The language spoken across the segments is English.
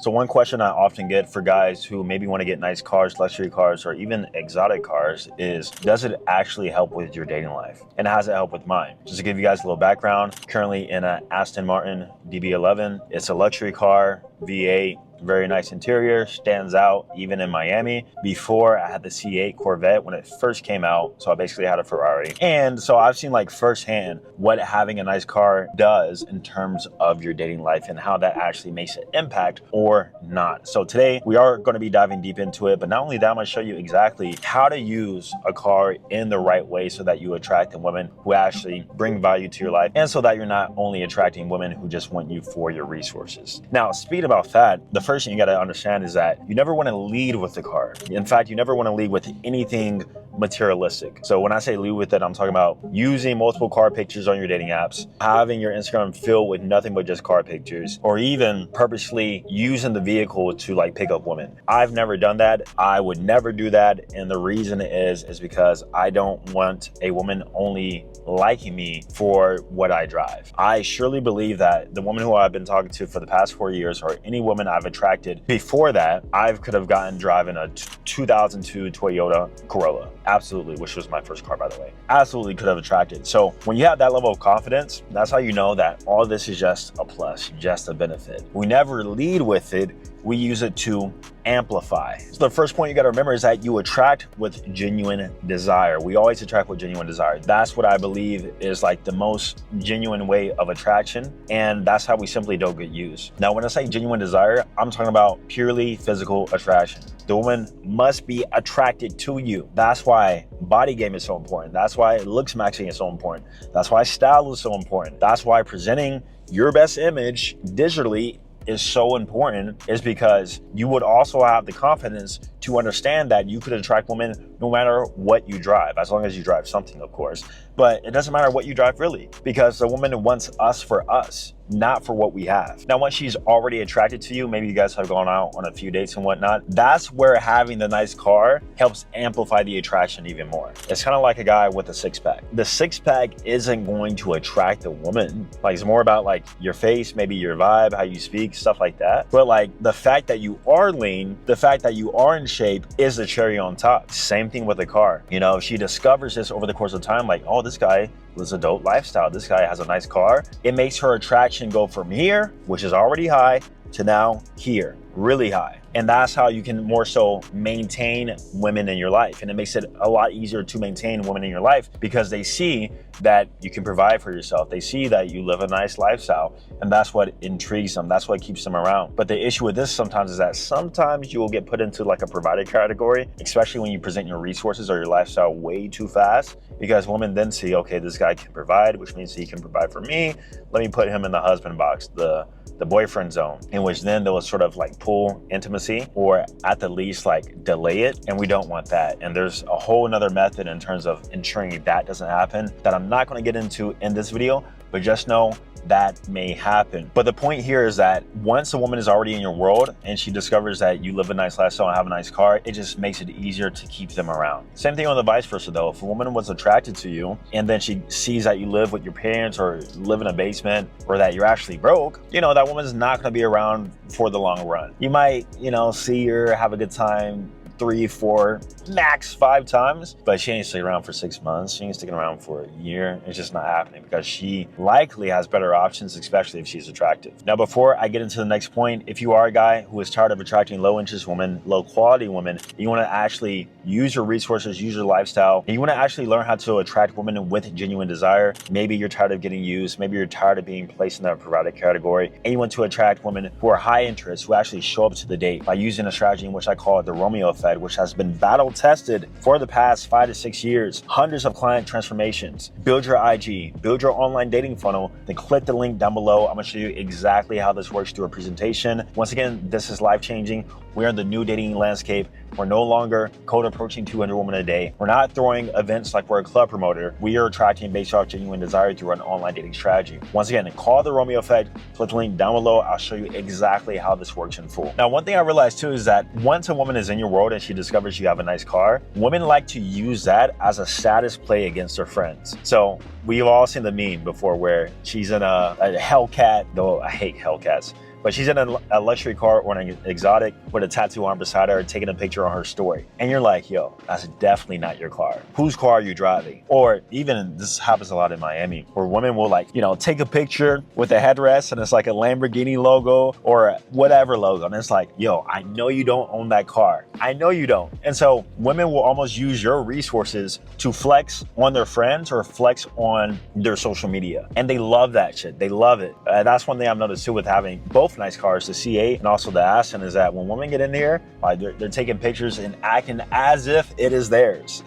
So one question I often get for guys who maybe want to get nice cars, luxury cars, or even exotic cars is, does it actually help with your dating life? And how does it help with mine? Just to give you guys a little background, currently in an Aston Martin DB11. It's a luxury car, V8, very nice interior, stands out even in Miami. Before, I had the C8 Corvette when it first came out, so I basically had a Ferrari. And so I've seen like firsthand what having a nice car does in terms of your dating life and how that actually makes an impact or not. So today we are going to be diving deep into it, but not only that, I'm going to show you exactly how to use a car in the right way so that you attract the women who actually bring value to your life, and so that you're not only attracting women who just want you for your resources. Now, speaking about that, the first thing you got to understand is that you never want to lead with the car. In fact, you never want to lead with anything materialistic. So when I say lead with it, I'm talking about using multiple car pictures on your dating apps, having your Instagram filled with nothing but just car pictures, or even purposely using the vehicle to like pick up women. I've never done that. I would never do that. And the reason is because I don't want a woman only liking me for what I drive. I surely believe that the woman who I've been talking to for the past 4 years, or any woman I've attracted before that, I could have gotten driving a 2002 Toyota Corolla. Absolutely, which was my first car, by the way. Absolutely could have attracted. So when you have that level of confidence, that's how you know that all this is just a plus, just a benefit. We never lead with it. We use it to amplify. So the first point you got to remember is that you attract with genuine desire. We always attract with genuine desire. That's what I believe is like the most genuine way of attraction. And that's how we simply don't get used. Now, when I say genuine desire, I'm talking about purely physical attraction. The woman must be attracted to you. That's why body game is so important. That's why looks matching is so important. That's why style is so important. That's why presenting your best image digitally is so important, is because you would also have the confidence to understand that you could attract women no matter what you drive, as long as you drive something, of course. But it doesn't matter what you drive really, because the woman wants us for us, not for what we have. Now, once she's already attracted to you, maybe you guys have gone out on a few dates and whatnot, that's where having the nice car helps amplify the attraction even more. It's kind of like a guy with a six-pack. The six-pack isn't going to attract a woman. Like, it's more about like your face, maybe your vibe, how you speak, stuff like that. But like the fact that you are lean, the fact that you are in shape is the cherry on top. Same thing with a car. You know, if she discovers this over the course of time, like, oh, this guy lives a dope lifestyle, this guy has a nice car, it makes her attraction go from here, which is already high, to now here, really high. And that's how you can more so maintain women in your life. And it makes it a lot easier to maintain women in your life because they see that you can provide for yourself. They see that you live a nice lifestyle, and that's what intrigues them. That's what keeps them around. But the issue with this sometimes is that sometimes you will get put into like a provider category, especially when you present your resources or your lifestyle way too fast, because women then see, okay, this guy can provide, which means he can provide for me. Let me put him in the husband box, the boyfriend zone, in which then they'll sort of like pull intimacy, or at the least like delay it. And we don't want that. And there's a whole nother method in terms of ensuring that doesn't happen that I'm not going to get into in this video, but just know that may happen. But the point here is that once a woman is already in your world and she discovers that you live a nice lifestyle and have a nice car, it just makes it easier to keep them around. Same thing on the vice versa though. If a woman was attracted to you and then she sees that you live with your parents or live in a basement, or that you're actually broke, you know, that woman's not going to be around for the long run. You might, you know, see her, have a good time 3, 4, max 5 times, but she ain't sticking around for 6 months. She ain't sticking around for a year. It's just not happening because she likely has better options, especially if she's attractive. Now, before I get into the next point, if you are a guy who is tired of attracting low interest women, low quality women, you want to actually use your resources, use your lifestyle, and you want to actually learn how to attract women with genuine desire. Maybe you're tired of getting used. Maybe you're tired of being placed in that provider category, and you want to attract women who are high interest, who actually show up to the date by using a strategy in which I call it the Romeo effect, which has been battle tested for the past 5 to 6 years, hundreds of client transformations. Build your IG, build your online dating funnel, then click the link down below. I'm gonna show you exactly how this works through a presentation. Once again, this is life-changing. We're in the new dating landscape. We're no longer cold approaching 200 women a day. We're not throwing events like we're a club promoter. We are attracting based off genuine desire through an online dating strategy. Once again, call the Romeo effect, click the link down below. I'll show you exactly how this works in full. Now, one thing I realized too is that once a woman is in your world and she discovers you have a nice car, women like to use that as a status play against their friends. So we've all seen the meme before where she's in a Hellcat, though I hate Hellcats, but she's in a luxury car or an exotic with a tattoo on beside her, taking a picture on her story. And you're like, yo, that's definitely not your car. Whose car are you driving? Or even, this happens a lot in Miami, where women will like, you know, take a picture with a headrest and it's like a Lamborghini logo or whatever logo. And it's like, yo, I know you don't own that car. I know you don't. And so women will almost use your resources to flex on their friends or flex on their social media. And they love that shit. They love it. That's one thing I've noticed too with having both nice cars, the C8 and also the Aston, is that when women get in here, like they're taking pictures and acting as if it is theirs.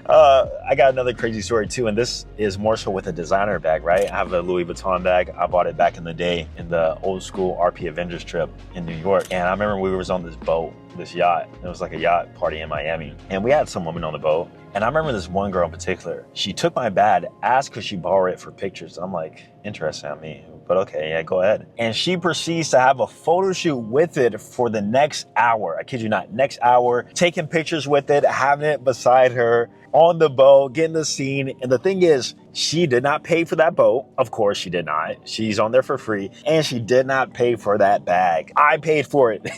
I got another crazy story too, and this is more so with a designer bag, right? I have a Louis Vuitton bag. I bought it back in the day in the old school RP Avengers trip in New York. And I remember we was on this boat, this yacht. It was like a yacht party in Miami. And we had some women on the boat. And I remember this one girl in particular, she took my bag, asked could she borrow it for pictures. I'm like, interesting on me, but okay, yeah, go ahead. And she proceeds to have a photo shoot with it for the next hour. I kid you not, next hour, taking pictures with it, having it beside her on the boat, getting the scene. And the thing is, she did not pay for that boat. Of course she did not. She's on there for free. And she did not pay for that bag. I paid for it.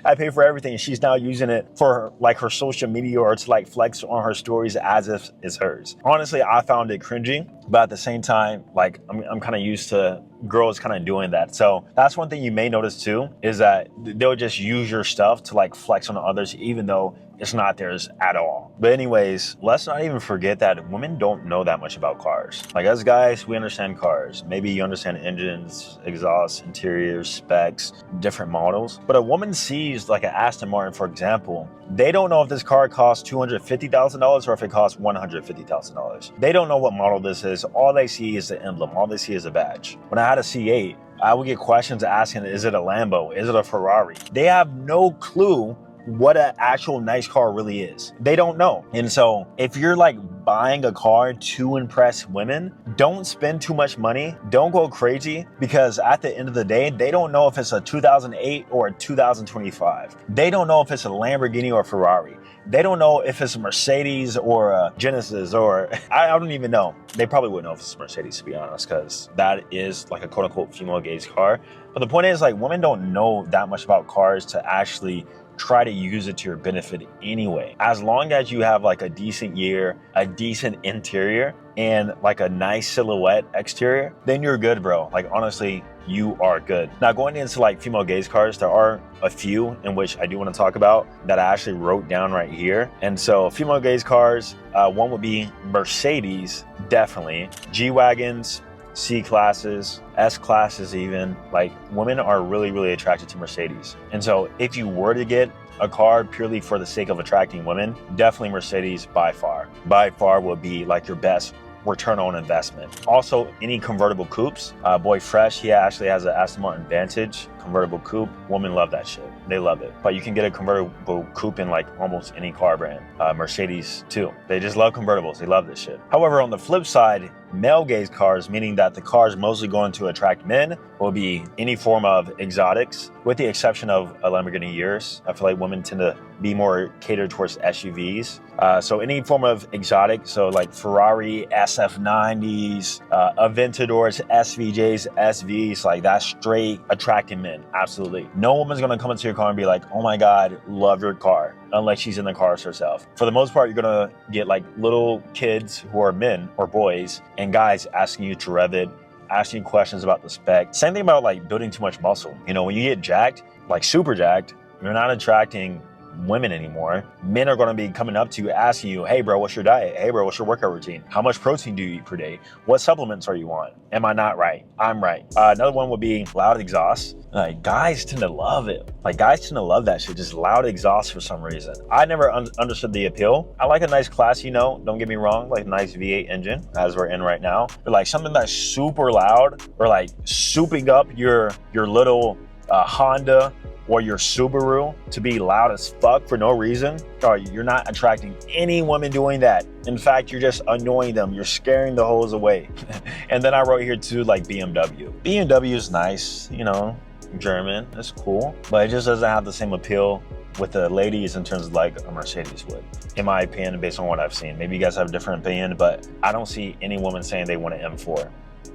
I paid for everything. She's now using it for like her social media or to like flex on her stories as if it's hers. Honestly, I found it cringy, but at the same time, like I'm kind of used to girls kind of doing that. So that's one thing you may notice too, is that they'll just use your stuff to like flex on others, even though it's not theirs at all. But anyways, let's not even forget that women don't know that much about cars. Like us guys, we understand cars. Maybe you understand engines, exhaust, interiors, specs, different models. But a woman sees like an Aston Martin, for example, they don't know if this car costs $250,000 or if it costs $150,000. They don't know what model this is. All they see is the emblem. All they see is a badge. When I had a C8, I would get questions asking, is it a Lambo? Is it a Ferrari? They have no clue what an actual nice car really is. They don't know. And so if you're like buying a car to impress women, don't spend too much money. Don't go crazy, because at the end of the day, they don't know if it's a 2008 or a 2025. They don't know if it's a Lamborghini or a Ferrari. They don't know if it's a Mercedes or a Genesis, or I don't even know. They probably wouldn't know if it's a Mercedes, to be honest, because that is like a quote unquote female gaze car. But the point is, like, women don't know that much about cars to actually try to use it to your benefit anyway. As long as you have like a decent year, a decent interior, and like a nice silhouette exterior, then you're good, bro. Like, honestly, you are good. Now, going into like female gaze cars, there are a few in which I do want to talk about that I actually wrote down right here. And so female gaze cars, one would be Mercedes, definitely. G-Wagons, C-classes, S-classes even. Like, women are really, really attracted to Mercedes. And so if you were to get a car purely for the sake of attracting women, definitely Mercedes by far. By far would be like your best return on investment. Also, any convertible coupes. Boy Fresh, he actually has an Aston Martin Vantage convertible coupe. Women love that shit. They love it. But you can get a convertible coupe in like almost any car brand. Mercedes too. They just love convertibles. They love this shit. However, on the flip side, male gaze cars, meaning that the cars mostly going to attract men, will be any form of exotics, with the exception of a Lamborghini Urus. I feel like women tend to be more catered towards SUVs. So any form of exotic, so like Ferrari SF90s, Aventadors, SVJs, SVs, like that's straight attracting men. Absolutely. No woman's gonna come into your car and be like, oh my God, love your car, unless she's in the cars herself. For the most part, you're gonna get like little kids who are men or boys and guys asking you to rev it, asking questions about the spec. Same thing about like building too much muscle. You know, when you get jacked, like super jacked, you're not attracting women anymore. Men are going to be coming up to you asking you, hey bro, what's your diet? Hey bro, what's your workout routine? How much protein do you eat per day? What supplements are you on? Am I not right? I'm right. Another one would be loud exhaust. Like, guys tend to love it. Like, guys tend to love that shit, just loud exhaust for some reason. I never understood the appeal. I like a nice classy note, don't get me wrong, like a nice V8 engine as we're in right now. But like something that's super loud, or like souping up your little Honda or your Subaru to be loud as fuck for no reason, you're not attracting any woman doing that. In fact, you're just annoying them. You're scaring the hoes away. And then I wrote here too, like BMW. BMW is nice, you know, German, it's cool, but it just doesn't have the same appeal with the ladies in terms of like a Mercedes would, in my opinion, based on what I've seen. Maybe you guys have a different opinion, but I don't see any woman saying they want an M4.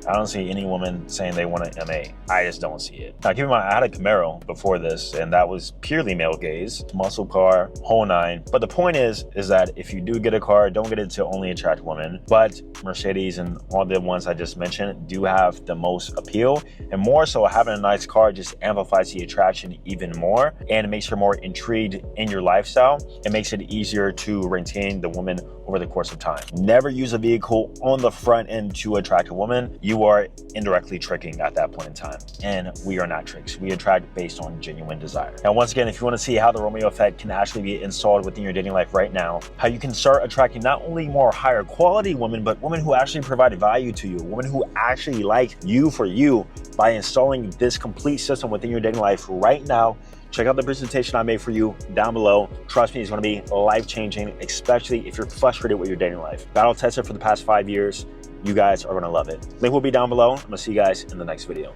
I don't see any woman saying they want an M8. I just don't see it. Now, keep in mind, I had a Camaro before this, and that was purely male gaze, muscle car, whole nine. But the point is that if you do get a car, don't get it to only attract women. But Mercedes and all the ones I just mentioned do have the most appeal, and more so having a nice car just amplifies the attraction even more, and it makes her more intrigued in your lifestyle. It makes it easier to retain the woman over the course of time. Never use a vehicle on the front end to attract a woman. You are indirectly tricking at that point in time. And we are not tricks. We attract based on genuine desire. Now, once again, if you want to see how the Romeo effect can actually be installed within your dating life right now, how you can start attracting not only more higher quality women, but women who actually provide value to you, women who actually like you for you, by installing this complete system within your dating life right now, check out the presentation I made for you down below. Trust me, it's going to be life-changing, especially if you're frustrated with your dating life. Battle tested for the past 5 years. You guys are going to love it. Link will be down below. I'm going to see you guys in the next video.